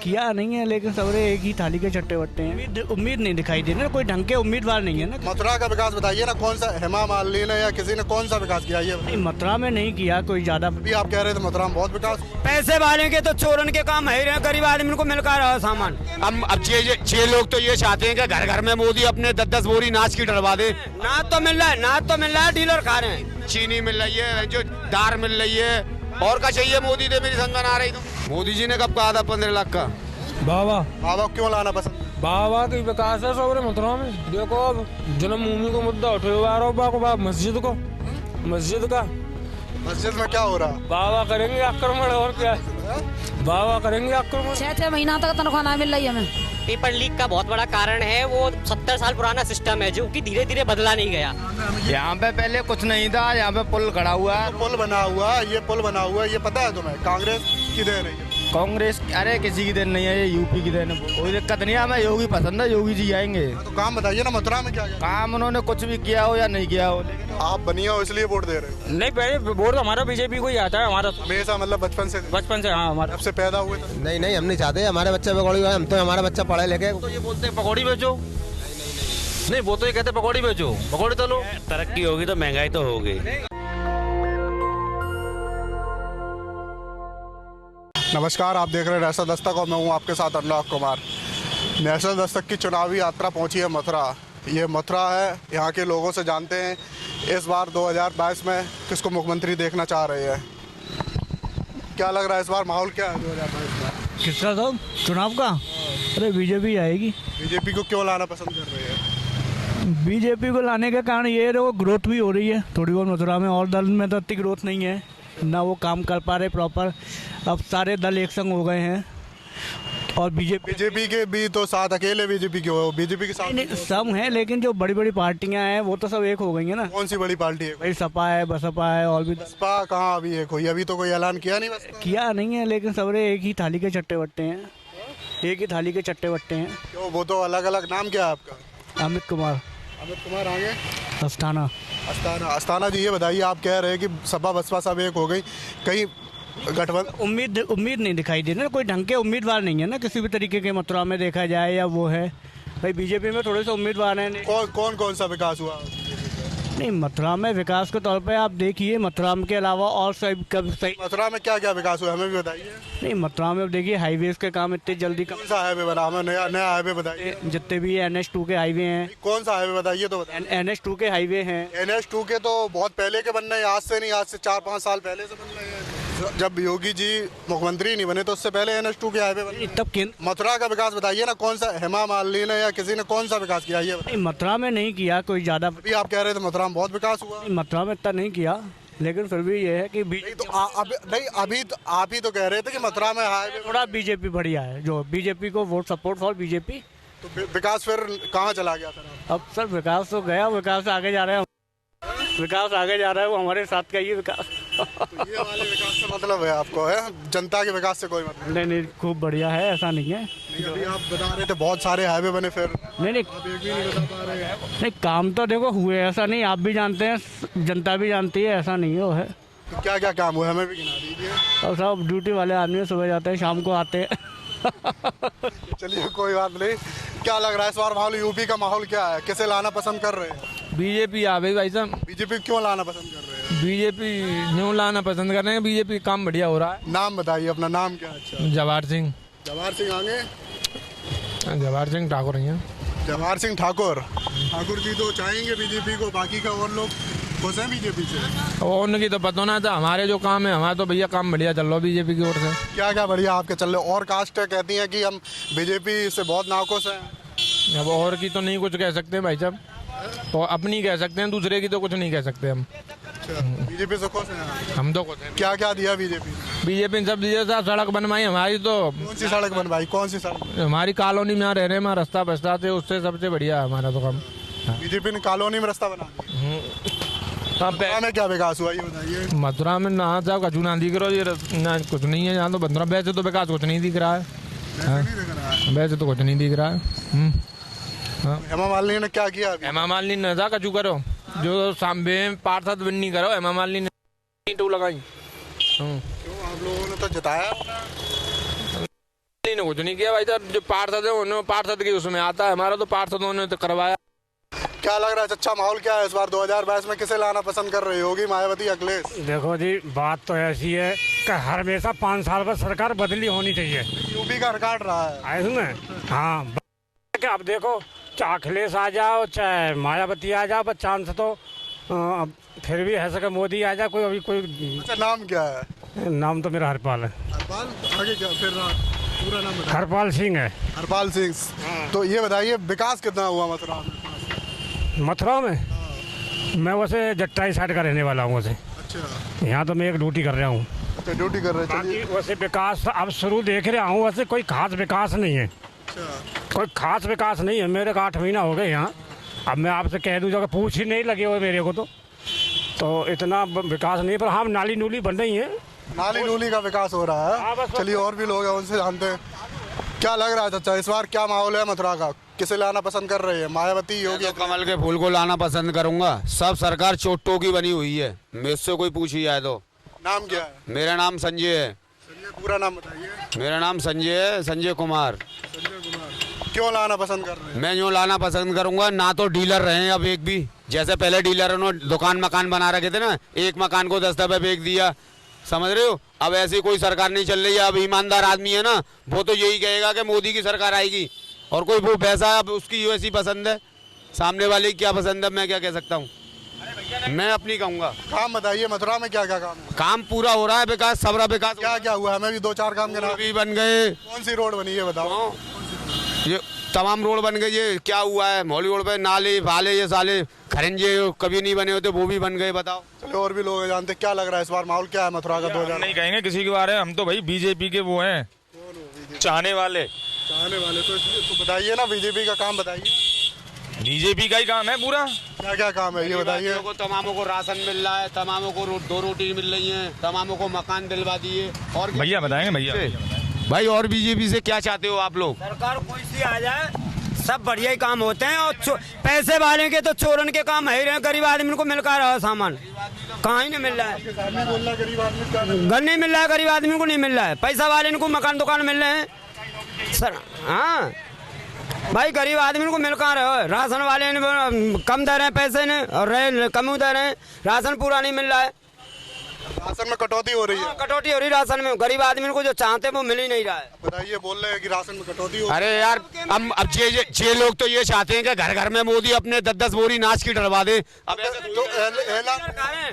किया नहीं है, लेकिन सबरे एक ही थाली के चट्टे बट्टे हैं। उम्मीद नहीं दिखाई दे रही ना, कोई ढंग के उम्मीदवार नहीं है ना। मथुरा का विकास बताइए ना, कौन सा हेमा मालिनी ने या किसी ने कौन सा विकास किया ये? नहीं, मथुरा में नहीं किया कोई ज्यादा। अभी आप कह रहे थे मथुरा में बहुत विकास हुआ। पैसे वाले के तो चोरन के काम है रहे, गरीब आदमी को मिलकर रहा सामान। अब छह लोग तो ये चाहते हैं कि घर घर में मोदी अपने 10-10 बोरी नाच की डलवा दे। ना तो मिल रहा है, डीलर खा रहे हैं। चीनी मिल रही है, जो दार मिल रही है, और क्या चाहिए? मोदी दे, मेरी समझ आ रही। तो मोदी जी ने कब कहा था 15 लाख का? बाबा क्यों लाना पसंद? बाबा की विकास है सबरे मथुरा में। देखो अब जन्मभूमि को मुद्दा उठे मस्जिद में क्या हो रहा? बाबा करेंगे आक्रमण, और क्या बाबा करेंगे आक्रमण। 6 महीना तक तनख्वाह नहीं मिल रही हमें। पेपर लीक का बहुत बड़ा कारण है, वो 70 साल पुराना सिस्टम है जो कि धीरे धीरे बदला नहीं गया। यहाँ पे पहले कुछ नहीं था, यहाँ पे पुल खड़ा हुआ है। पुल बना हुआ है, ये पुल बना हुआ है, ये पता है तुम्हें? कांग्रेस की देन है। कांग्रेस अरे किसी की देन नहीं है, ये यूपी की देन है। कोई दिक्कत नहीं है, हमें योगी पसंद है, योगी जी आएंगे। तो काम बताइए ना, मथुरा में क्या काम उन्होंने कुछ भी किया हो या नहीं किया हो, लेकिन आप बनिया हो इसलिए वोट दे रहे हो? नहीं, पहले वोट तो हमारा बीजेपी को ही आता है। हमारा हमेशा मतलब बचपन से हाँ, हमारा जब से पैदा हुए थे। नहीं हम नहीं चाहते हमारे बच्चे पकौड़ी, हम तो हमारा बच्चा पढ़े लिखे। तो ये बोलते हैं पकौड़ी बेचो, नहीं वो तो ये कहते पकौड़ी बेचो, पकौड़ी तो लो। तरक्की होगी तो महंगाई तो होगी। नमस्कार, आप देख रहे हैं नेशनल दस्तक और मैं हूं आपके साथ अनुराग कुमार। नेशनल दस्तक की चुनावी यात्रा पहुंची है मथुरा। ये मथुरा है, यहाँ के लोगों से जानते हैं इस बार 2022 में किसको मुख्यमंत्री देखना चाह रहे हैं। क्या लग रहा है इस बार माहौल क्या है 2022 में? किसका साहब चुनाव का? अरे बीजेपी आएगी। बीजेपी को क्यों लाना पसंद कर रहे हैं? बीजेपी को लाने का कारण ये है वो ग्रोथ भी हो रही है थोड़ी बहुत मथुरा में, और दल में तो इतनी ग्रोथ नहीं है ना, वो काम कर पा रहे प्रॉपर। अब सारे दल एक संग हो गए हैं और बीजेपी के भी तो साथ अकेले बीजेपी के हो, बीजेपी के साथ नहीं, सब हैं, लेकिन जो बड़ी बड़ी पार्टियां हैं वो तो सब एक हो गई हैं ना। कौन सी बड़ी पार्टी है? भाई सपा है, बसपा है, और भी बसपा कहाँ अभी एक हुई? अभी तो कोई ऐलान किया नहीं। बस किया नहीं है, लेकिन सबरे एक ही थाली के चट्टे बट्टे हैं, एक ही थाली के चट्टे बट्टे हैं। क्यों? वो तो अलग अलग। नाम क्या है आपका? अमित कुमार। आगे अस्थाना जी, ये बताइए, आप कह रहे हैं कि सपा बसपा सब एक हो गई, कहीं गठबंधन उम्मीद नहीं दिखाई दे रही ना, कोई ढंग के उम्मीदवार नहीं है ना किसी भी तरीके के मथुरा में देखा जाए, या वो है भाई बीजेपी में थोड़े से उम्मीदवार हैं। कौन सा विकास हुआ? नहीं, मथुरा में विकास के तौर पे आप देखिए, मथुरा के अलावा और सही मथुरा में क्या क्या विकास हुआ हमें भी बताइए। नहीं, मथुरा में देखिए हाईवेज के काम इतने जल्दी कौन सा हाईवे बना? हमें नया हाईवे बताइए। जितने भी NH2 के हाईवे हैं। कौन सा हाईवे बताइए तो? NH2 के हाईवे हैं। NH2 के तो बहुत पहले के बन रहे हैं, आज से नहीं, आज से 4-5 साल पहले से बन रहे हैं। जब योगी जी मुख्यमंत्री नहीं बने तो उससे पहले NH2 के हाईवे बने। तब मथुरा का विकास बताइए ना, कौन सा हेमा मालिनी ने या किसी ने कौन सा विकास किया ये? नहीं, मथुरा में नहीं किया कोई ज्यादा। अभी आप कह रहे थे मथुरा में बहुत विकास हुआ। मथुरा में इतना नहीं किया, लेकिन फिर भी ये है कि अभी तो आप ही तो कह रहे थे कि मथुरा में हाईवे थोड़ा बीजेपी बढ़िया है, जो बीजेपी को वोट सपोर्ट फॉर बीजेपी। तो विकास फिर कहाँ चला गया सर? अब सर विकास तो गया, विकास आगे जा रहा है, विकास आगे जा रहा है, वो हमारे साथ का ही विकास। तो ये वाले विकास से मतलब है आपको? है जनता के विकास से कोई मतलब नहीं, खूब बढ़िया है, ऐसा नहीं है। अभी आप बता रहे थे बहुत सारे हाईवे बने, फिर नहीं, आप एक भी नहीं बता पा रहे हैं। नहीं, काम तो देखो हुए, ऐसा नहीं, आप भी जानते हैं, जनता भी जानती है, ऐसा नहीं हो है। तो क्या क्या काम हुआ हमें भी गिना दीजिए। और सब ड्यूटी वाले आदमी सुबह जाते हैं, शाम को आते हैं। चलिए कोई बात नहीं। क्या लग रहा है इस बार माहौल, यूपी का माहौल क्या है? किसे लाना पसंद कर रहे हैं? बीजेपी आ गई भाई साहब। बीजेपी क्यों लाना पसंद कर रहे हैं? बीजेपी क्यों लाना पसंद कर रहे हैं? बीजेपी काम बढ़िया हो रहा है। नाम बताइए अपना। नाम क्या है? अच्छा, जवाहर सिंह। जवाहर सिंह आगे? जवाहर सिंह ठाकुर हैं। जवाहर सिंह ठाकुर जी तो चाहेंगे बीजेपी को, बाकी का और लोग खुश हैं बीजेपी से? और उनकी तो पता ना था, हमारे जो काम है हमारा तो भैया काम बढ़िया चल रहा बीजेपी की ओर से। क्या क्या बढ़िया आपके चल रहे? और कास्ट कहती हैं कि हम बीजेपी से बहुत नाखुश हैं। अब और की तो नहीं कुछ कह सकते भाई साहब, तो अपनी कह सकते हैं, दूसरे की तो कुछ नहीं कह सकते हम। बीजेपी से खुश हैं? हम तो खुश हैं। क्या क्या दिया बीजेपी? बीजेपी ने सब दिया था, सड़क बनवाई हमारी। तो कौन सी सड़क बनवाई? कौन सी सड़क? हमारी कॉलोनी में रह रहे हैं, रास्ता बसता थे, उससे सबसे बढ़िया हमारा तो काम। बीजेपी ने कॉलोनी में रास्ता बना दिया। मथुरा में क्या विकास हुआ ये बताइए? मथुरा में ना साहब कचू ना दिख रहा, ये ना कुछ नहीं है यहाँ तो। मथुरा वैसे तो विकास कुछ नहीं दिख रहा है, वैसे तो कुछ नहीं दिख रहा है। हेमा मालिनी ने क्या किया? हेमा मालिनी ने था कचू करो, जो सांबे पार्षद नहीं करो, हेमा मालिनी ने टू लगाई। क्यों आप लोगों ने तो जिताया? ने कुछ नहीं किया भाई साहब, जो पार्षद है उन्होंने पार्षद की उसमें आता है, हमारा तो पार्षदों ने तो करवाया। क्या लग रहा है अच्छा माहौल क्या है इस बार 2022 में, किसे लाना पसंद कर रहे हो, योगी, मायावती, अखिलेश? देखो जी, बात तो ऐसी है कि हर हमेशा 5 साल बाद सरकार बदली होनी चाहिए। यूपी का रिकॉर्ड रहा है इसमें हाँ, अब देखो चाहे अखिलेश आ जाओ चाहे मायावती आ जाओ, पर चांस तो अब फिर भी है सके मोदी आ जाए। कोई अच्छा, नाम क्या है? नाम तो मेरा हरपाल है। हरपाल, आगे क्या फिर पूरा नाम बताइए। हरपाल सिंह है। हरपाल सिंह। तो ये बताइए विकास कितना हुआ मथुरा में? मथुरा में मैं वैसे जट्टाई साइड का रहने वाला हूँ वैसे। अच्छा, यहाँ तो मैं एक ड्यूटी कर रहा हूँ। अच्छा, ड्यूटी कर रहे हैं, चलिए। वैसे विकास अब शुरू देख रहा हूँ, वैसे कोई खास विकास नहीं है। कोई खास विकास नहीं है। मेरे को 8 महीना हो गए यहाँ। अब मैं आपसे कह दूँ जब पूछ ही नहीं लगे हुए मेरे को तो इतना विकास नहीं, पर हाँ नाली नूली बन रही है। नाली नूली का विकास हो रहा है। चलिए और भी लोग हैं, उनसे जानते हैं। क्या लग रहा है चाचा इस बार क्या माहौल है मथुरा का, किसे लाना पसंद कर रहे हैं, मायावती, योगी? तो कमल के फूल को लाना पसंद करूंगा। सब सरकार चोटों की बनी हुई है, मुझसे कोई पूछ ही आए तो। नाम क्या है? मेरा नाम संजय है। पूरा नाम बताइए। मेरा नाम संजय है, संजय कुमार। क्यों लाना पसंद कर रहे हैं? मैं यूँ लाना पसंद करूंगा, ना तो डीलर रहे अब एक भी। जैसे पहले डीलर ने दुकान मकान बना रखे थे ना, एक मकान को 10 दफे बेच दिया, समझ रहे हो? अब ऐसी कोई सरकार नहीं चल रही है। अब ईमानदार आदमी है ना, वो तो यही कहेगा कि मोदी की सरकार आएगी। और कोई वो पैसा अब उसकी वैसी पसंद है, सामने वाले की क्या पसंद है मैं क्या कह सकता हूँ। मैं अपनी कहूँगा। काम बताइए मथुरा में क्या क्या काम है? काम पूरा हो रहा है, विकास सबरा विकास। क्या क्या हुआ? हमें भी 2-4 काम के नाम भी बन गए। कौन सी रोड बनी है बताओ? ये तमाम रोड बन गए। ये क्या हुआ है मौली रोड पे, नाले भाले ये साले खरंजे कभी नहीं बने होते वो भी बन गए, बताओ। चलो और भी लोग हैं, जानते क्या लग रहा है इस बार माहौल क्या है मथुरा का 2000? नहीं कहेंगे किसी के बारे में, हम तो भाई बीजेपी के वो हैं चाहने वाले। तो बताइए ना, बीजेपी का काम बताइए। बीजेपी का ही काम है पूरा। क्या क्या काम है ये बताइए। तमामों को राशन मिल रहा है, तमामों को 2 रोटी मिल रही है, तमामों को मकान दिलवा दिए। और भैया बताएंगे भैया भाई, और बीजेपी से क्या चाहते हो आप लोग? सरकार कोई सी आ जाए, सब बढ़िया ही काम होते हैं। और पैसे वाले के तो चोरन के काम है ही रहे। गरीब आदमी को मिल कर रहा है सामान, कहाँ ही नहीं मिल रहा है। घर नहीं मिल रहा है, गरीब आदमी को नहीं मिल रहा है। पैसा वाले को मकान दुकान मिल रहे हैं सर। हाँ भाई, गरीब आदमी को मिल कहाँ रहे हो? राशन वाले ने कम दे रहे हैं पैसे ने, और कम दे रहे हैं, राशन पूरा नहीं मिल रहा है। राशन में कटौती हो रही है। कटौती हो रही राशन में, गरीब आदमी को जो चाहते हैं वो मिल ही नहीं रहा है। बताइए, बोल रहे हैं कि राशन में कटौती हो। अरे यार, अब ये लोग तो ये चाहते हैं कि घर घर में मोदी अपने 10-10 बोरी नाच की डलवा दे। अब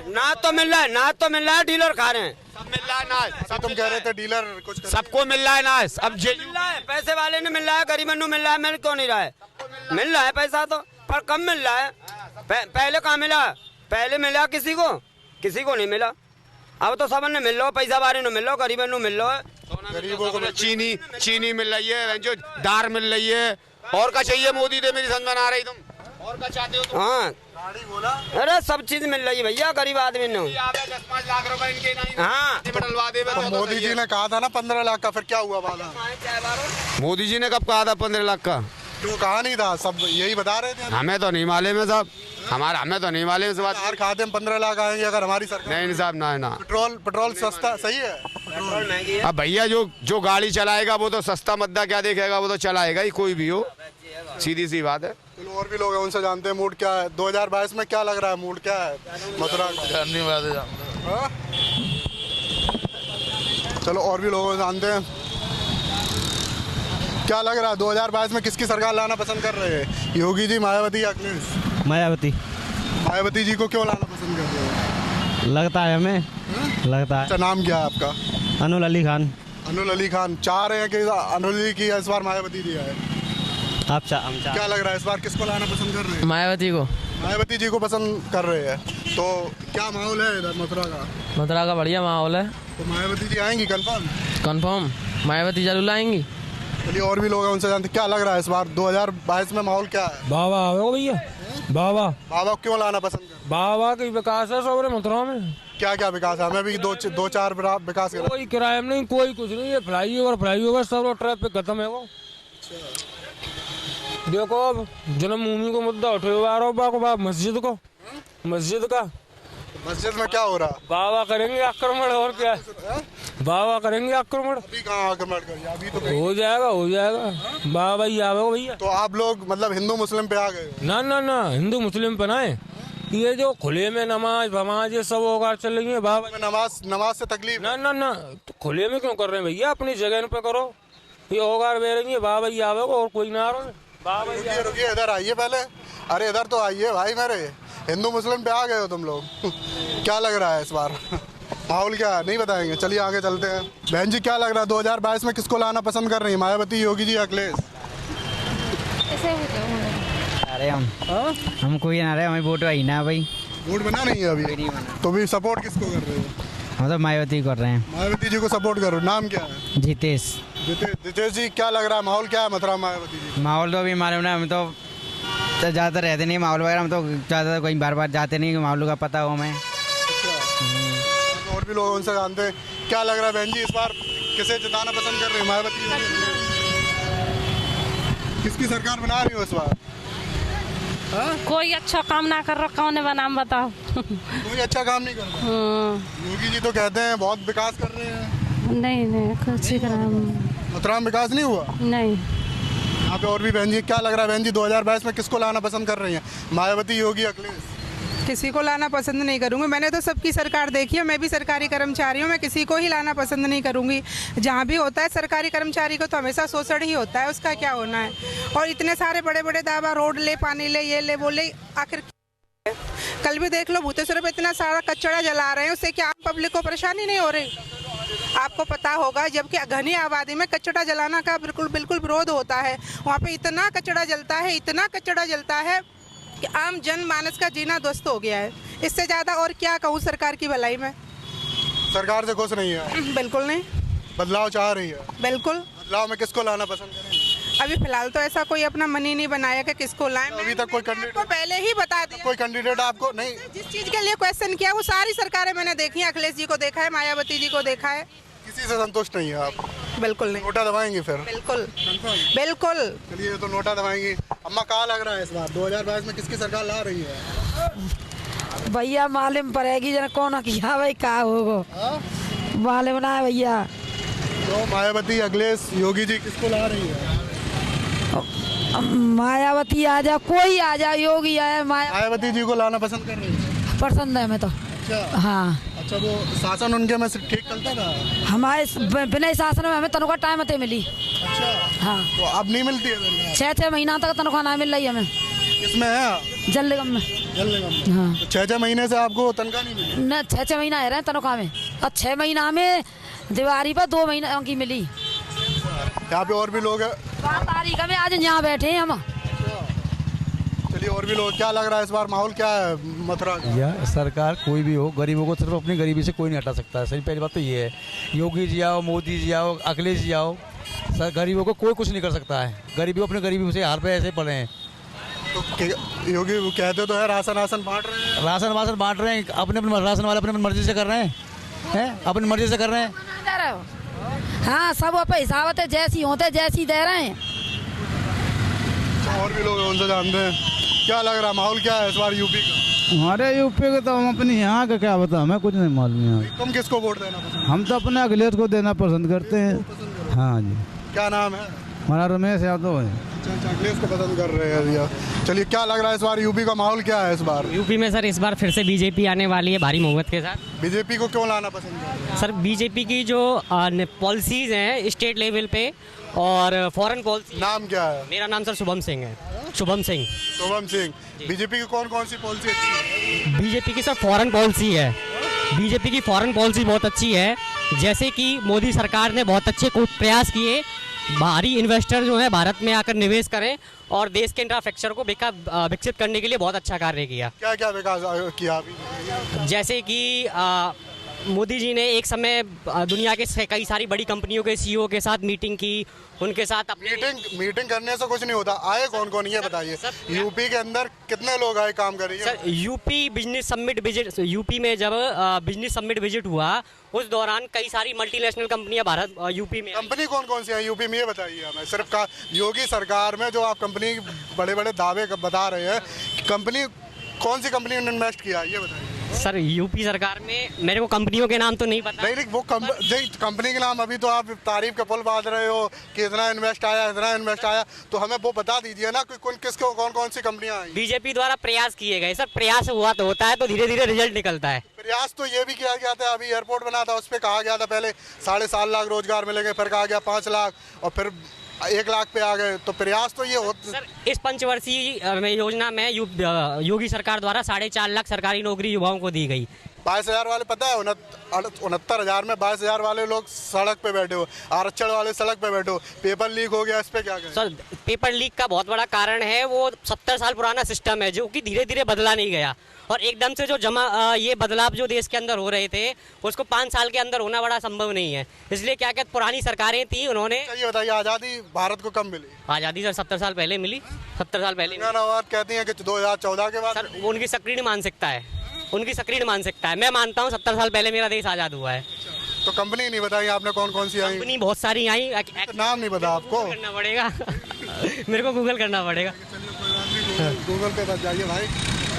ना तो मिल रहा है, ना तो मिल रहा है, डीलर खा रहे हैं। सब मिल रहा है नाच। सब तुम कह रहे थे डीलर कुछ सबको मिल रहा है नाच। अब ये मिल रहा है, पैसे वाले ने मिल रहा है, गरीब ने मिल रहा है, मिल क्यों नहीं रहा है? मिल रहा है पैसा तो, पर कम मिल रहा है। पहले कहाँ मिला? पहले मिला किसी को नहीं मिला। अब तो सबने मिल लो, पैसा वाले ने मिल लो, गरीबन ने मिल लो। गरीबों को चीनी मिल रही है, जो दार मिल रही है। और क्या चाहिए मोदी दे, मेरी समझ में आ रही तुम? और क्या चाहते हो तुम? हाँ, अरे सब चीज मिल रही है भैया, गरीब आदमी ने। 10-5 लाख रुपए इनके नहीं। हाँ, डलवा दे। तो मोदी जी ने कहा था ना 15 लाख का, फिर क्या हुआ वादा? मोदी जी ने कब कहा था 15 लाख का? तो कहा नहीं था, सब यही बता रहे थे। हमें तो नहीं मालूम है साहब, हमें तो नहीं मालूम इस बात। हर खाते में 15 लाख आएंगे अगर हमारी सरकार। नहीं साहब, ना। पेट्रोल सस्ता सही है। पेट्रोल महंगी है। अब भैया जो गाड़ी चलाएगा वो तो सस्ता मद्दा क्या देखेगा, वो तो चलाएगा ही, कोई भी हो, सीधी सी बात है। चलो और भी लोग हैं, उनसे जानते हैं मूड क्या है 2022 में, क्या लग रहा है मूड क्या है मथुरा का? हाँ? चलो और भी लोग जानते हैं क्या लग रहा है 2022 में किसकी सरकार लाना पसंद कर रहे हैं, योगी जी, मायावती या अखिलेश? मायावती जी को क्यों लाना पसंद कर रहे हैं? लगता है हमें, लगता है। अच्छा, नाम क्या है आपका? अनुल अली खान। अनुल अली खान चाह रहे हैं कि अनुल अली की इस बार मायावती दिया है। क्या लग रहा है इस बार किसको लाना पसंद कर रहे हैं? मायावती जी को पसंद कर रहे हैं। तो क्या माहौल है इधर मथुरा का? बढ़िया माहौल है। तो मायावती जी आएंगी कंफर्म मायावती जरूर आएंगी। चलिए और भी लोग हैं, उनसे जानते क्या लग रहा है इस बार 2022 में माहौल क्या है? बाबा आओ भैया, बाबा क्यों लाना पसंद कर? बाबा की विकास है सब मथुरा में। क्या क्या विकास है? हमें भी 2-4 विकास करा। कोई किराए में नहीं, कोई कुछ नहीं है। फ्लाईओवर सब ट्रैफिक खत्म है वो। देखो अब जन्मभूमि को मुद्दा उठे हुआ मस्जिद का। मस्जिद में क्या हो रहा? बाबा करेंगे आक्रमण, और क्या। वाह करेंगे आक्रमण। अभी कहाँ आक्रमण करिए, अभी तो हो जाएगा वाह भाई आवेगा भैया। तो आप लोग मतलब हिंदू मुस्लिम पे आ गए हो? ना हिंदू मुस्लिम पे ना है, ये जो खुले में नमाज भमाज ये सब होगा चल रही है बाबा। नमाज से तकलीफ? ना तो खुले में क्यों कर रहे हैं भैया, अपनी जगह पे करो, ये होगा बह रही है बाबा ही आवेगा और कोई ना आ रहा है। रुकिए इधर आइए पहले, अरे इधर तो आइए भाई मेरे, हिंदू मुस्लिम पे आ गए हो तुम लोग क्या लग रहा है इस बार माहौल क्या है नहीं बताएंगे? चलिए आगे चलते हैं। बहन जी क्या लग रहा है 2022 में किसको लाना पसंद कर रही है, मायावती, योगी जी, अखिलेश? अरे हम कोई ना रहे, हमें वोट आई ना भाई। वोट बना नहीं है अभी? तो भी सपोर्ट किसको कर रहे हो? हम तो मायावती कर रहे हैं। मायावती जी को सपोर्ट करो। नाम क्या है? जितेश। जितेश जी क्या लग रहा है माहौल क्या है मथुरा मायावती जी? माहौल तो अभी मालूम ना, हम तो ज़्यादा रहते नहीं माहौल वगैरह, हम तो ज़्यादा कहीं बार जाते नहीं, माहौल का पता हो हमें। और भी लोग उनसे जानते हैं। क्या लग रहा है बहन जी इस बार किसे जिताना पसंद कर रहे हैं, मायावती? किसकी सरकार बना रही हो इस बार? कोई अच्छा काम ना कर रहा, कौन है नाम बताओ। कोई अच्छा काम नहीं कर रहा। योगी जी तो कहते हैं बहुत विकास कर रहे हैं। नहीं कुछ ही करा मथुरा में विकास नहीं हुआ? नहीं। यहाँ पे और भी बहन जी, क्या लग रहा है बहन जी 2022 में किसको लाना पसंद कर रही हैं, मायावती, योगी, अखिलेश? किसी को लाना पसंद नहीं करूंगी, मैंने तो सबकी सरकार देखी है, मैं भी सरकारी कर्मचारी हूँ, मैं किसी को ही लाना पसंद नहीं करूंगी। जहाँ भी होता है सरकारी कर्मचारी को तो हमेशा शोषण ही होता है, उसका क्या होना है। और इतने सारे बड़े बड़े दावा, रोड ले, पानी ले, ये ले, वो ले, आखिर कल भी देख लो भूतेश्वर पे इतना सारा कचरा जला रहे हैं, उससे क्या आम पब्लिक को परेशानी नहीं हो रही? आपको पता होगा जबकि घनी आबादी में कचरा जलाना का बिल्कुल विरोध होता है, वहाँ पे इतना कचरा जलता है कि आम जनमानस का जीना ध्वस्त हो गया है। इससे ज़्यादा और क्या कहूँ सरकार की भलाई में। सरकार से खुश नहीं है? बिल्कुल नहीं। बदलाव चाह रही है? बिल्कुल। बदलाव में किसको लाना पसंद करेंगे? अभी फिलहाल तो ऐसा कोई अपना मन ही नहीं बनाया कि किसको लाएं। अभी तक कोई कैंडिडेट आपको पहले ही बता दिया। कोई कैंडिडेट आपको नहीं? जिस चीज़ के लिए क्वेश्चन किया वो सारी सरकारें मैंने देखी है, अखिलेश जी को देखा है, मायावती जी को देखा है। किसी से संतुष्ट नहीं है आप? बिल्कुल नहीं। नोटा दबाएंगे फिर? बिल्कुल। चलिए तो नोटा दबाएंगे। अम्मा क्या लग रहा है इस बार 2022 में किसकी सरकार ला रही है? भैया मालूम पड़ेगी जना कौन किया भाई का होगो मालूम ना है भैया। तो मायावती, अखिलेश, योगी जी किसको ला रही है? मायावती आ जा, कोई आ जा, योगी आया, मायावती जी को लाना पसंद कर रही है? पसंद है मैं तो। अच्छा। हाँ। अच्छा वो शासन उनके में ठीक चलता था? हमारे बिना शासन में हमें तनख्वाह टाइम पे मिली। अच्छा। हाँ। तो अब नहीं मिलती है? 6 महीना तक तनख्वाह नहीं मिल रही हमें। किसमें है? जल निगम में। हाँ। तो 6 महीने से आपको तनख्वाह नहीं मिली? न 6 महीना रह रहे हैं तनख्वाह में, और 6 महीना में दिवाली पर 2 महीना की मिली। यहाँ पे और भी लोग हैं? 12 तारीख में आज यहाँ बैठे हैं हम। चलिए और भी लोग, क्या लग रहा है इस बार माहौल क्या है मथुरा का? या सरकार कोई भी हो, गरीबों को सिर्फ अपनी गरीबी से कोई नहीं हटा सकता है। सही पहली बात तो ये है, योगी जी आओ, मोदी जी आओ, अखिलेश जी आओ, सर गरीबों को कोई कुछ नहीं कर सकता है। गरीबी अपनी गरीबी से हार पे ऐसे पड़े हैं। तो योगी वो कहते तो है राशन बांट रहे हैं। राशन बांट रहे हैं, अपने राशन वाले अपनी मर्जी से कर रहे हैं, अपनी मर्जी से कर रहे हैं। हाँ सब पे हिसाब है, जैसी होते जैसी दे रहे हैं। और भी लोग उनसे जानते हैं। क्या लग रहा है माहौल क्या है इस बार यूपी का? हमारे यूपी का तो हम अपने यहाँ का क्या बता, हमें कुछ नहीं मालूम है। तुम किसको वोट देना पसंद? हम तो अपने अखिलेश को देना पसंद करते हैं। हाँ जी। क्या नाम है? हमारा रमेश यादव है। अच्छा, अखिलेश को पसंद कर रहे हैं भैया। चलिए क्या लग रहा है इस बार यूपी का माहौल क्या है इस बार? यूपी में सर इस बार फिर से बीजेपी आने वाली है भारी बहुमत के साथ। बीजेपी को क्यों लाना पसंद है? सर बीजेपी की जो पॉलिसीज हैं स्टेट लेवल पे और फॉरेन पॉलिसी। नाम क्या है? मेरा नाम सर शुभम सिंह है। शुभम सिंह। बीजेपी की कौन कौन सी पॉलिसी अच्छी है? बीजेपी की सर फॉरेन पॉलिसी है, बीजेपी की फॉरेन पॉलिसी बहुत अच्छी है। जैसे कि मोदी सरकार ने बहुत अच्छे प्रयास किए, बाहरी इन्वेस्टर जो है भारत में आकर निवेश करें और देश के इंफ्रास्ट्रक्चर को विकसित करने के लिए बहुत अच्छा कार्य किया। क्या क्या विकास किया अभी? जैसे कि मोदी जी ने एक समय दुनिया के कई सारी बड़ी कंपनियों के सीईओ के साथ मीटिंग की, उनके साथ मीटिंग करने से कुछ नहीं होता। आए कौन कौन ये बताइए? यूपी के अंदर कितने लोग आए काम करिए? Sir UP business summit visit, UP में जब बिजनेस समिट विजिट हुआ उस दौरान कई सारी मल्टीनेशनल कंपनियां भारत यूपी में। कंपनी कौन कौन सी है यूपी में ये बताइए हमें। सिर्फ योगी सरकार में जो आप कंपनी बड़े बड़े दावे बता रहे हैं, कंपनी कौन सी कंपनी ने इन्वेस्ट किया ये बताइए। सर यूपी सरकार में मेरे को कंपनियों के नाम तो नहीं पता। नहीं वो कंपनी के नाम अभी तो आप तारीफ का पुल बांध रहे हो कि इतना इन्वेस्ट आया, तो हमें वो बता दीजिए ना कि कौन कौन सी कंपनियां आई। बीजेपी द्वारा प्रयास किए गए सर, प्रयास हुआ तो होता है तो धीरे धीरे रिजल्ट निकलता है। प्रयास तो ये भी किया गया था, अभी एयरपोर्ट बना था उस पर कहा गया था पहले 7.5 लाख रोजगार मिलेंगे, फिर कहा गया 5 लाख और फिर 1 लाख पे आ गए। तो प्रयास तो ये होता। सर इस पंचवर्षीय योजना में योगी सरकार द्वारा 4.5 लाख सरकारी नौकरी युवाओं को दी गई। 22,000 वाले पता है 69,000 में 22,000 वाले लोग सड़क पे बैठे हो, आरक्षण वाले सड़क पे बैठे हो, पेपर लीक हो गया, इस पे क्या कहें? सर पेपर लीक का बहुत बड़ा कारण है वो 70 साल पुराना सिस्टम है जो कि धीरे धीरे बदला नहीं गया और एकदम से जो ये बदलाव जो देश के अंदर हो रहे थे उसको 5 साल के अंदर होना बड़ा संभव नहीं है। इसलिए क्या क्या पुरानी सरकारें थी उन्होंने। ये बताइए आज़ादी भारत को कब मिली? आज़ादी सर 70 साल पहले मिली। 70 साल पहले कहती हैं कि 2014 के बाद। सर वो उनकी सक्रिय मानसिकता है, उनकी सक्रिय मानसिकता है। मैं मानता हूँ 70 साल पहले मेरा देश आज़ाद हुआ है। तो कंपनी नहीं बताई आपने कौन कौन सी आई? कंपनी बहुत सारी आई, नाम नहीं पता आपको? करना पड़ेगा मेरे को गूगल करना पड़ेगा। गूगल पे बच जाइए भाई।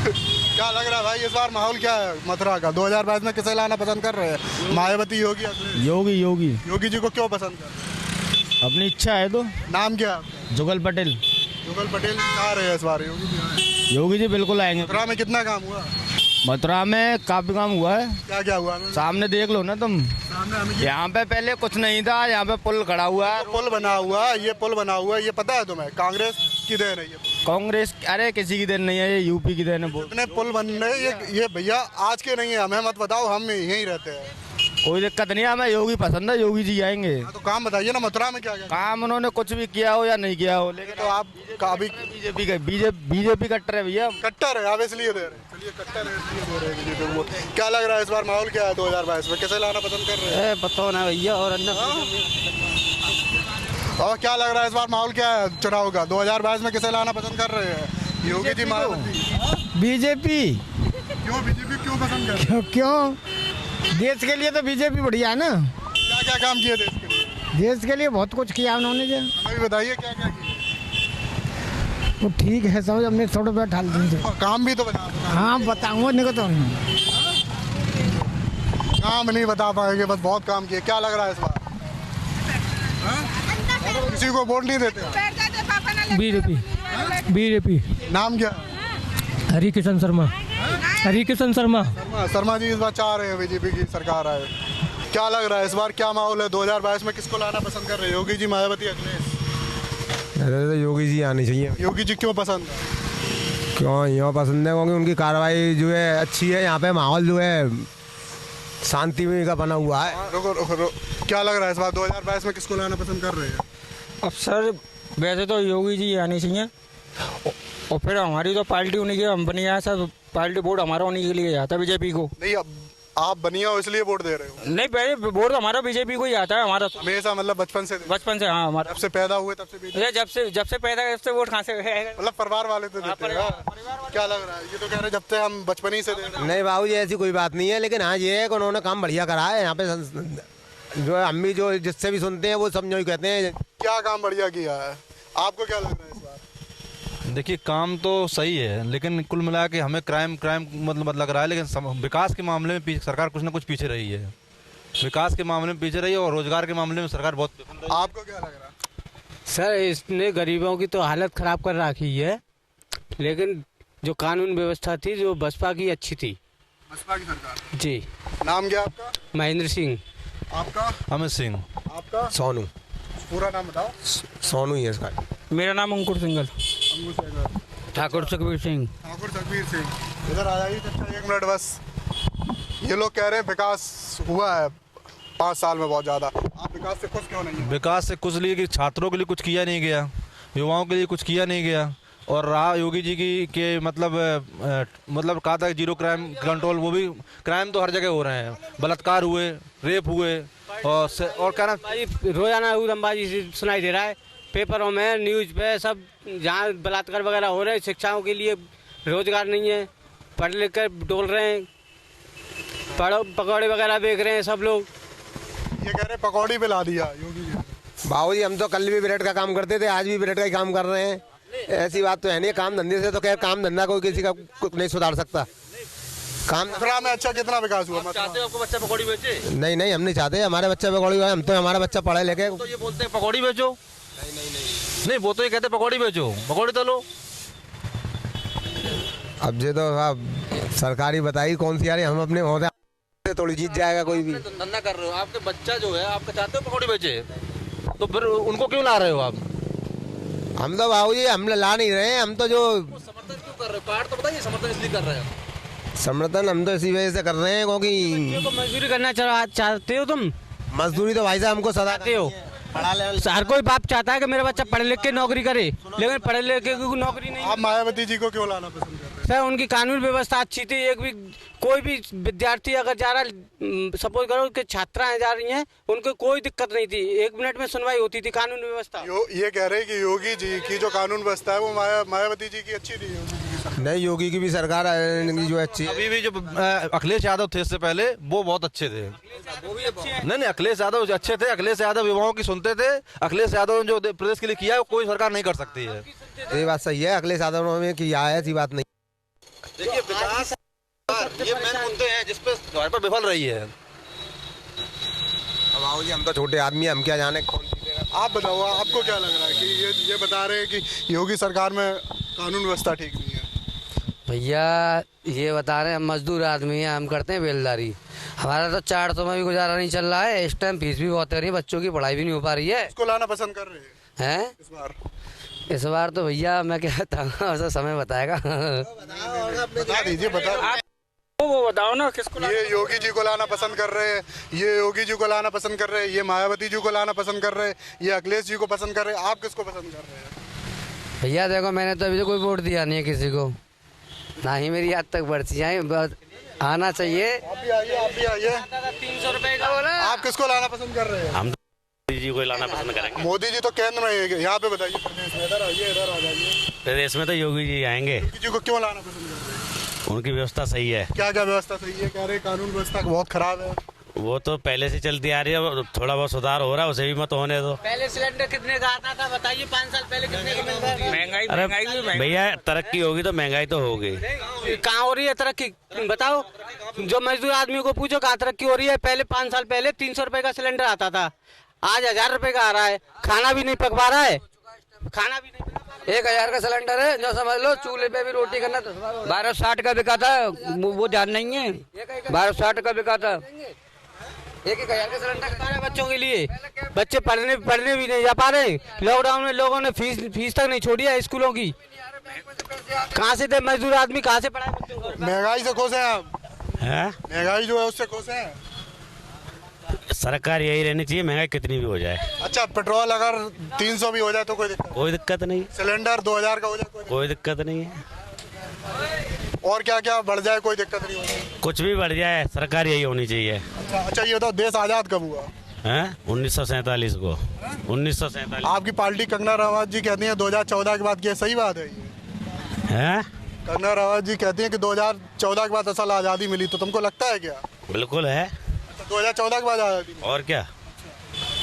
क्या लग रहा है भाई इस बार माहौल क्या है मथुरा का? 2022 में किसे लाना पसंद कर रहे हैं? मायावती, योगी, योगी जी को क्यों पसंद कर रहे हैं? अपनी इच्छा है तो। नाम क्या? जुगल पटेल आ रहे हैं इस बार योगी जी बिल्कुल आएंगे। मथुरा में कितना काम हुआ? मथुरा में काफी काम हुआ है। क्या हुआ? सामने देख लो ना तुम, यहाँ पे पहले कुछ नहीं था, यहाँ पे पुल खड़ा हुआ है। पुल बना हुआ ये पता है तुम्हें? कांग्रेस की देन है ये? कांग्रेस अरे किसी की देन नहीं है, ये यूपी की देन है। इतने पुल बन रहे ये भैया आज के नहीं है, हमें मत बताओ, हम यहीं रहते हैं। कोई दिक्कत नहीं है, हमें योगी पसंद है, योगी जी आएंगे। तो काम बताइए ना मथुरा में क्या काम उन्होंने कुछ भी किया हो या नहीं किया हो, लेकिन तो आप अभी बीजेपी कट्टर है भैया, कट्टर है आप इसलिए दे रहे। चलिए कट्टर है इसलिए दे रहे बीजेपी को। क्या लग रहा है इस बार माहौल क्या है 2022 में? किसे लाना पसंद कर रहे हैं? पता ना भैया। और क्या लग रहा है इस बार माहौल क्या है चुनाव का? 2022 में किसे लाना पसंद कर रहे हैं? योगी जी, मायावती? बीजेपी। क्यों बीजेपी क्यों पसंद कर रहे हैं? क्यों? देश के लिए तो बीजेपी बढ़िया है ना। क्या क्या काम किए देश के लिए? देश के लिए बहुत कुछ किया उन्होंने जो। हमें भी बताइए क्या क्या किया? वो ठीक है समझ, हमने थोड़ा बैठा काम भी तो बता। हाँ बताऊंगा नहीं तो काम नहीं बता पाएंगे, बस बहुत काम किए। क्या लग रहा है इस बार? किसी को वोट नहीं देते? बीजेपी। नाम क्या? हरिकिशन शर्मा। शर्मा जी इस बार चाह रहे हैं बीजेपी की सरकार आए। क्या लग रहा है इस बार क्या माहौल है? 2022 में किसको लाना पसंद कर रहे हैं? योगी जी, मायावती, अखिलेश? योगी जी आनी चाहिए। योगी जी क्यों पसंद है? क्यों यहाँ पसंद है? क्योंकि उनकी कार्रवाई जो है अच्छी है, यहाँ पे माहौल जो है शांति का बना हुआ है। रुको। क्या लग रहा है इस बार 2022 में किसको लाना पसंद कर रहे हैं? अब सर वैसे तो योगी जी आनी चाहिए और फिर हमारी तो पार्टी उन्हीं की कंपनी है सर, पार्टी वोट हमारा उन्हीं के लिए जाता है, बीजेपी को। नहीं अब आप बनिया हो इसलिए वोट दे रहे हो? नहीं पहले वोट तो हमारा बीजेपी को ही आता है, हमारा हमेशा मतलब बचपन से? हाँ हमारा जब से पैदा हुए तब से जब से पैदा तब से वोट कहाँ से है? मतलब परिवार वाले तो देते हैं। क्या लग रहा है? ये तो कह रहे जब से हम बचपन ही से दे रहे हैं। नहीं बाबू जी ऐसी कोई बात नहीं है, लेकिन हाँ ये है कि उन्होंने काम बढ़िया करा है। यहाँ पे जो है हम भी जो जिससे भी सुनते हैं वो सब जो कहते हैं। क्या काम बढ़िया किया है? आपको क्या लग रहा है इस बार? देखिए काम तो सही है, लेकिन कुल मिला के हमें क्राइम मतलब लग रहा है, लेकिन विकास के मामले में सरकार कुछ ना कुछ पीछे रही है। विकास के मामले में पीछे रही है और रोजगार के मामले में सरकार बहुत। आपको क्या लग रहा है? सर इसने गरीबों की तो हालत खराब कर रखी है, लेकिन जो कानून व्यवस्था थी जो बसपा की अच्छी थी। बसपा की सरकार जी। नाम क्या आपका? महेंद्र सिंह। आपका? अमित सिंह। आपका? सोनू। पूरा नाम बताओ। सोनू ही है इसका। मेरा नाम अंकुर सिंगल। ठाकुर सुखबीर सिंह। इधर आ जाइए 1 मिनट बस। ये लोग कह रहे हैं विकास हुआ है 5 साल में बहुत ज़्यादा, आप विकास से खुश क्यों नहीं है? विकास से कुछ लिए कि छात्रों के लिए कुछ किया नहीं गया, युवाओं के लिए कुछ किया नहीं गया, और रहा योगी जी की के मतलब कहा था जीरो क्राइम कंट्रोल, वो भी क्राइम तो हर जगह हो रहे हैं, बलात्कार हुए, रेप हुए और क्या ना रोजाना उदमबाजी सुनाई दे रहा है पेपरों में, न्यूज़ पे सब, जहाँ बलात्कार वगैरह हो रहे हैं। शिक्षाओं के लिए रोजगार नहीं है, पढ़ लिख कर डोल रहे हैं, पकौड़े वगैरह बेच रहे हैं सब लोग। ये कह रहे पकौड़ी पे ला दिया योगी जी। बाबू जी हम तो कल भी ब्रेड का काम करते थे, आज भी ब्रेड का ही काम कर रहे हैं। ऐसी बात तो है नहीं, काम धंधे से तो खैर काम धंधा कोई किसी का कुछ नहीं सुधार सकता। काम मथुरा में अच्छा कितना विकास हुआ? चाहते हो आपको बच्चा पकौड़ी बेचे? नहीं नहीं, हम नहीं चाहते हमारे बच्चे पकौड़ी, हम तो हमारा बच्चा पढ़े लिखे। तो ये बोलते हैं पकौड़ी बेचो। नहीं वो तो ये कहते पकौड़ी बेचो, पकौड़ी तो लो। अब ये तो आप सरकारी बताइए कौन सी आ रही, हम अपने होते थोड़ी जीत जाएगा कोई भी। धंधा कर रहे हो, आपके बच्चा जो है आपका चाहते हो पकौड़ी बेचे, तो फिर उनको क्यों ला रहे हो आप? हम तो बाबू जी हम ला नहीं रहे हैं, हम तो जो समर्थन क्यों कर रहे हो? कार्ड तो बताइए समर्थन इसलिए कर रहे हैं। समर्थन हम तो इसी वजह से कर रहे हैं क्योंकि मजदूरी करना चाहते हो तुम? मजदूरी तो भाई साहब हमको सदा चाहते हो। हर कोई बाप चाहता है कि मेरा बच्चा पढ़ लिख के नौकरी करे, लेकिन पढ़े लिख के नौकरी नहीं। आप मायावती जी को क्यों लाना पसंद कर रहे हैं? सर उनकी कानून व्यवस्था अच्छी थी। एक भी कोई भी विद्यार्थी अगर जा रहा, सपोज करो कि छात्राएं जा रही हैं, उनको कोई दिक्कत नहीं थी, 1 मिनट में सुनवाई होती थी। कानून व्यवस्था ये कह रहे हैं कि योगी जी की जो कानून व्यवस्था है वो मायावती जी की अच्छी थी। नहीं, योगी की भी सरकार जो अच्छी। अभी भी जो अखिलेश यादव थे इससे पहले वो बहुत अच्छे थे। नहीं नहीं, अखिलेश यादव अच्छे थे। अखिलेश यादव युवाओं की सुनते थे। अखिलेश यादव ने जो प्रदेश के लिए किया कोई सरकार नहीं कर सकती है। ये बात सही है, अखिलेश यादव ने किया है, ऐसी बात नहीं। देखिए विकास ये मेन मुद्दे हैं जिसपे भाजपा विफल रही है। अब जी हम तो छोटे आदमी हैं, हम क्या जाने कौन जीतेगा। आप बताओ, आपको क्या लग रहा है कि ये बता रहे हैं कि योगी सरकार में कानून व्यवस्था ठीक नहीं है? भैया ये बता रहे हैं, हम मजदूर आदमी हैं, हम करते हैं बेलदारी। हमारा तो 400 में भी गुजारा नहीं चल रहा है। इस टाइम फीस भी बहुत हो रही है, बच्चों की पढ़ाई भी नहीं हो पा रही है। इसको लाना पसंद कर रहे हैं इस बार तो भैया मैं क्या बताऊँ, ऐसा समय बताएगा। बता दीजिए, वो बताओ ना किसको। ये योगी जी को लाना पसंद कर रहे हैं, ये योगी जी को लाना पसंद कर रहे हैं, ये मायावती जी को लाना पसंद कर रहे हैं, ये अखिलेश जी को पसंद कर रहे हैं। आप किसको पसंद कर रहे हैं? भैया देखो, मैंने तो अभी तो कोई वोट दिया नहीं है किसी को, ना ही मेरी आज तक बढ़ती है। आना चाहिए। आप भी आइए। 300 रुपए का बोला। आप किसको लाना पसंद कर रहे हैं? हम मोदी जी को लाना पसंद करेंगे। मोदी जी तो केंद्र में है, यहाँ पे बताइए प्रदेश में। इधर आइए, इधर आ जाइए। प्रदेश में तो योगी जी आएंगे। योगी जी को क्यों लाना पसंद कर रहे हैं? उनकी व्यवस्था सही है। क्या क्या व्यवस्था सही है? कह रहे कानून व्यवस्था बहुत खराब है। वो तो पहले से चलती आ रही है, थोड़ा बहुत सुधार हो रहा है, उसे भी मत होने दो। पहले सिलेंडर कितने का आता था बताइए? 5 साल पहले कितने का मिल रहा था? अरे भैया तरक्की होगी तो महंगाई तो होगी। कहाँ हो रही है तरक्की बताओ? जो मजदूर आदमी को पूछो कहाँ तरक्की हो रही है? पहले 5 साल पहले 300 रुपए का सिलेंडर आता था, आज 1000 रुपए का आ रहा है। खाना भी नहीं पक पा रहा है, खाना भी नहीं। 1000 का सिलेंडर है, जो समझ लो चूल्हे पे भी रोटी करना। 1260 का बिका था, वो ध्यान नहीं है। 1260 का बिका था। 1000 का सिलेंडर बच्चों के लिए, बच्चे पढ़ने भी नहीं जा पा रहे। लॉकडाउन में लोगों ने फीस तक नहीं छोड़ी है स्कूलों की। कहाँ से थे मजदूर आदमी, कहाँ से पढ़ाए बच्चों को? महंगाई से खुश हैं आप? है महंगाई जो है उससे खुश हैं? सरकार यही रहनी चाहिए, महंगाई कितनी भी हो जाए। अच्छा, पेट्रोल अगर 300 भी हो जाए तो कोई दिक्कत नहीं। सिलेंडर 2000 का हो जाए कोई दिक्कत नहीं है। और क्या क्या बढ़ जाए कोई दिक्कत नहीं होगी? कुछ भी बढ़ जाए, सरकार यही होनी चाहिए। अच्छा, ये बताओ देश आजाद कब हुआ? 1947 को। 1947। आपकी पार्टी कंगना रनावत जी कहती है 2014 के बाद किया, सही बात है ये? कंगना रनावत जी कहती है कि 2014 के बाद असल आज़ादी मिली, तो तुमको लगता है क्या? बिल्कुल है। 2014 के बाद आज़ादी। और क्या,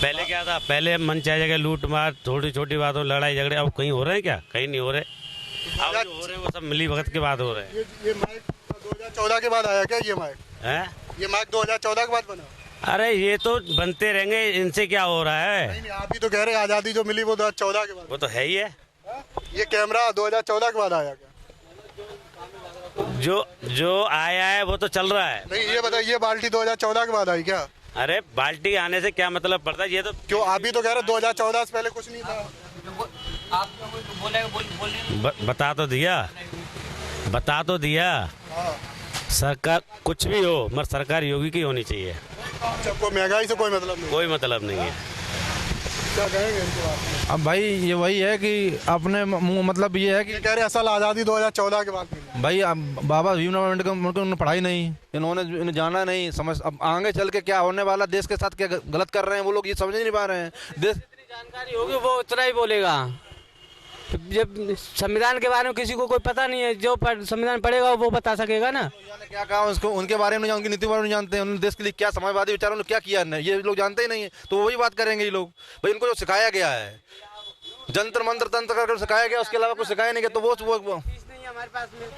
पहले क्या था? पहले मन चाहे जगह लूट मार, छोटी छोटी बातों लड़ाई झगड़े। अब कहीं हो रहे हैं क्या? कहीं नहीं हो रहे। अब जो हो रहे हैं वो सब मिली भगत के बाद हो रहे हैं। ये माइक 2014 के बाद आया क्या? ये माइक ये माइक 2014 के बाद बना? अरे ये तो बनते रहेंगे, इनसे क्या हो रहा है? नहीं, आप ही तो कह रहे हैं आज़ादी जो मिली वो 2014 के बाद। वो तो है ही है। ये कैमरा 2014 के बाद आया क्या? जो आया है वो तो चल रहा है। नहीं, ये बताइए, ये बाल्टी 2014 के बाद आई क्या? अरे बाल्टी आने से क्या मतलब पड़ता है? ये तो क्यों, आप ही तो कह रहे 2014 से पहले कुछ नहीं था। बता तो दिया। सरकार कुछ भी हो, मगर सरकार योगी की होनी चाहिए। सबको महंगाई से कोई मतलब नहीं? कोई मतलब नहीं है। क्या कहेंगे इनके बारे में? अब भाई ये वही है कि अपने मतलब ये है कि कह रहे असल आज़ादी 2014 के बाद मिली। भाई अब बाबा भीमराव अम्बेडकर उन्होंने पढ़ाई नहीं, इन्होंने जाना नहीं समझ। अब आगे चल के क्या होने वाला, देश के साथ क्या गलत कर रहे हैं वो लोग, ये समझ नहीं पा रहे हैं। देश जानकारी होगी वो उतना ही बोलेगा। जब संविधान के बारे में किसी को कोई पता नहीं है, जो संविधान पढ़ेगा वो बता सकेगा ना। क्या कहा उसको, उनके बारे में उनकी नीति बारे में जानते हैं, उन्होंने देश के लिए क्या समाजवादी विचारों ने क्या किया है, ये लोग जानते ही नहीं है। तो वही बात करेंगे ये लोग। भाई इनको जो सिखाया गया है, जंतर मंत्र तंत्र करके सिखाया गया, उसके अलावा कुछ सिखाया नहीं गया, तो वो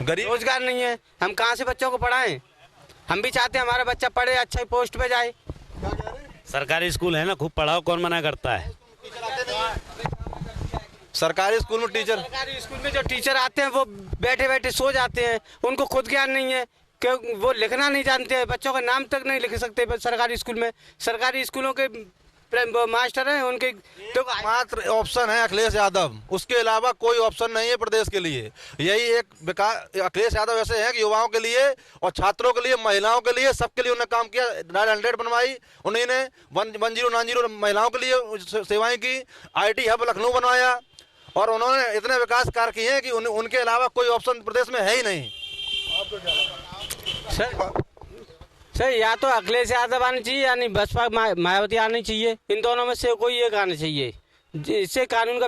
गरीब रोजगार नहीं है, हम कहाँ से बच्चों को पढ़ाएं? हम भी चाहते हैं हमारा बच्चा पढ़े, अच्छे पोस्ट पे जाए। सरकारी स्कूल है ना, खूब पढ़ाओ, कौन मना करता है। सरकारी स्कूल में सरकारी स्कूल में जो टीचर आते हैं वो बैठे बैठे सो जाते हैं, उनको खुद ज्ञान नहीं है कि वो लिखना नहीं जानते हैं, बच्चों का नाम तक नहीं लिख सकते सरकारी स्कूल में। सरकारी स्कूलों के मास्टर हैं उनके तो मात्र ऑप्शन है अखिलेश यादव, उसके अलावा कोई ऑप्शन नहीं है प्रदेश के लिए। यही एक विकास अखिलेश यादव ऐसे हैं कि युवाओं के लिए और छात्रों के लिए, महिलाओं के लिए, सबके लिए उन्होंने काम किया। डायल 100 बनवाई उन्होंने, 1090 महिलाओं के लिए सेवाएं की, IT हब लखनऊ बनवाया और उन्होंने इतने विकास कार्य किए हैं कि उनके अलावा कोई ऑप्शन प्रदेश में है ही नहीं। सर या तो अखिलेश यादव आनी चाहिए यानी बसपा मायावती आनी चाहिए, इन दोनों में से कोई एक आना चाहिए। इससे कानून का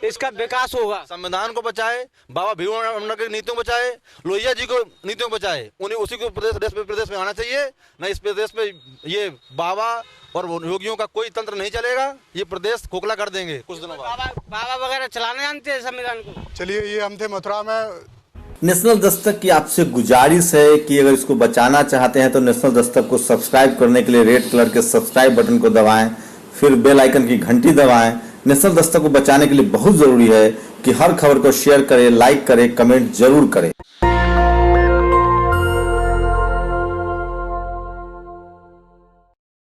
इसका विकास होगा। संविधान को बचाए, बाबा भीम अम्बेडकर की नीतियों को बचाए, लोहिया जी को नीतियों को बचाए, उन्हें उसी को प्रदेश में आना चाहिए। न इस प्रदेश में ये बाबा और योगियों का कोई तंत्र नहीं चलेगा, ये प्रदेश खोखला कर देंगे कुछ दिनों बाद। बाबा वगैरह चलाना जानते हैं संविधान को। चलिए, ये हम थे मथुरा में। नेशनल दस्तक की आपसे गुजारिश है कि अगर इसको बचाना चाहते हैं तो नेशनल दस्तक को सब्सक्राइब करने के लिए रेड कलर के सब्सक्राइब बटन को दबाएं, फिर बेल आइकन की घंटी दबाएं। नेशनल दस्तक को बचाने के लिए बहुत जरूरी है कि हर खबर को शेयर करें, लाइक करें, कमेंट जरूर करें।